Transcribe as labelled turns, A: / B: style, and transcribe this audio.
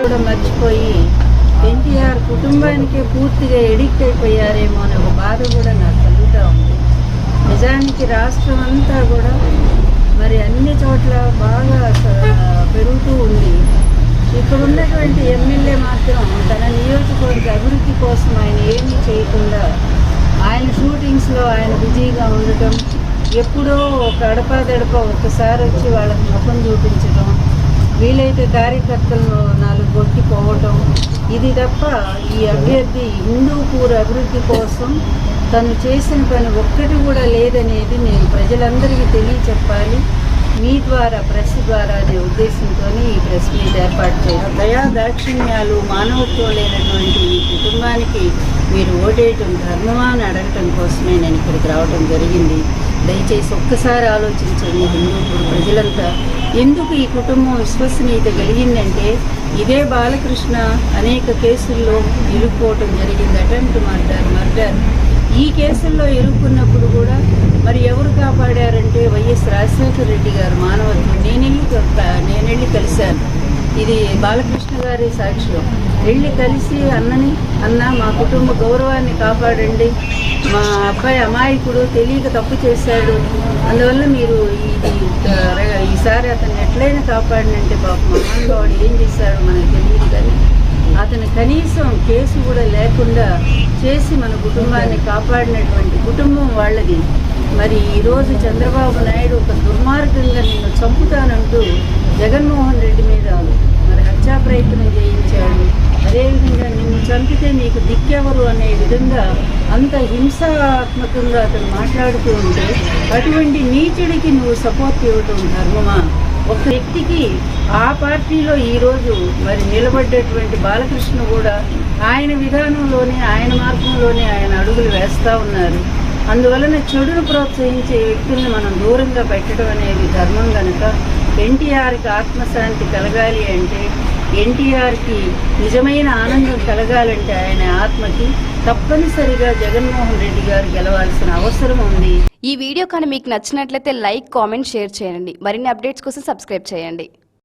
A: కూడా మర్చిపోయి ఎన్టీఆర్ కుటుంబానికే పూర్తిగా ఎడిక్ట్ అయిపోయారేమో అనే ఒక బాధ కూడా నాకు కలుగుతూ ఉంది. నిజానికి రాష్ట్రం అంతా కూడా మరి అన్ని చోట్ల బాగా పెరుగుతూ ఉంది. ఇక్కడ ఉన్నటువంటి ఎమ్మెల్యే మాత్రం తన నియోజకవర్గ అభివృద్ధి కోసం ఆయన ఏమీ చేయకుండా ఆయన షూటింగ్స్లో ఆయన బిజీగా ఉండటం, ఎప్పుడో గడప ఒక్కసారి వచ్చి వాళ్ళకి ముఖం చూపించడం, వీలైతే కార్యకర్తలను 4 కొట్టిపోవటం, ఇది తప్ప ఈ అభ్యర్థి హిందూపూర్ అభివృద్ధి కోసం తను చేసిన పని ఒక్కటి కూడా లేదనేది నేను ప్రజలందరికీ తెలియచెప్పాలి మీ ద్వారా, ప్రెస్ ద్వారా అనే ఉద్దేశంతో ఈ ప్రెస్ మీట్ ఏర్పాటు చేయాలి. దయా దాక్షిణ్యాలు, మానవత్వం లేనటువంటి ఈ కుటుంబానికి మీరు ఓటేయటం ధర్మమా అని అడగటం కోసమే నేను ఇక్కడికి రావడం జరిగింది. దయచేసి ఒక్కసారి ఆలోచించండి హిందూపూర్ ప్రజలంతా. ఎందుకు ఈ కుటుంబం విశ్వసనీయత కలిగిందంటే ఇదే బాలకృష్ణ అనేక కేసుల్లో ఇరుక్కోవటం జరిగింది. అటెంప్ట్ మర్డర్ ఈ కేసుల్లో ఇరుక్కున్నప్పుడు కూడా మరి ఎవరు కాపాడారంటే వైఎస్ రాజశేఖర రెడ్డి గారు మానవత్వం. నేనెళ్ళి కలిశాను. ఇది బాలకృష్ణ గారి సాక్ష్యం. వెళ్ళి కలిసి అన్న మా కుటుంబ గౌరవాన్ని కాపాడండి, మా అబ్బాయి అమాయకుడు తెలియక తప్పు చేశాడు, అందువల్ల మీరు ఈసారి అతన్ని ఎట్లయినా కాపాడినంటే పాపం మహానుభావుడు ఏం చేశాడో మనకు తెలియదు, కానీ అతను కనీసం కేసు కూడా లేకుండా చేసి మన కుటుంబాన్ని కాపాడినటువంటి కుటుంబం వాళ్ళది. మరి ఈరోజు చంద్రబాబు నాయుడు ఒక దుర్మార్గంగా నిన్ను చంపుతానంటూ జగన్మోహన్ రెడ్డి మీద మరి హత్యా ప్రయత్నం చేయించాడు. అదేవిధంగా నిన్ను చంపితే నీకు దిక్కెవరు అనే విధంగా అంత హింసాత్మకంగా అతను మాట్లాడుతూ ఉంటే అటువంటి నీచుడికి నువ్వు సపోర్ట్ ఇవ్వటం ధర్మమా? ఒక వ్యక్తికి ఆ పార్టీలో ఈరోజు మరి నిలబడ్డటువంటి బాలకృష్ణ కూడా ఆయన విధానంలోనే, ఆయన మార్గంలోనే ఆయన అడుగులు వేస్తూ ఉన్నారు. అందువలన చెడును ప్రోత్సహించే వ్యక్తుల్ని మనం దూరంగా పెట్టడం అనేది ధర్మం కనుక ఎన్టీఆర్కి ఆత్మశాంతి కలగాలి అంటే, ఎన్టీఆర్కి నిజమైన ఆనందం కలగాలంటే ఆయన ఆత్మకి తప్పనిసరిగా జగన్మోహన్ రెడ్డి గారు గెలవాల్సిన అవసరం ఉంది.
B: ఈ వీడియో కానీ మీకు నచ్చినట్లయితే లైక్, కామెంట్, షేర్ చేయండి. మరిన్ని అప్డేట్స్ కోసం సబ్స్క్రైబ్ చేయండి.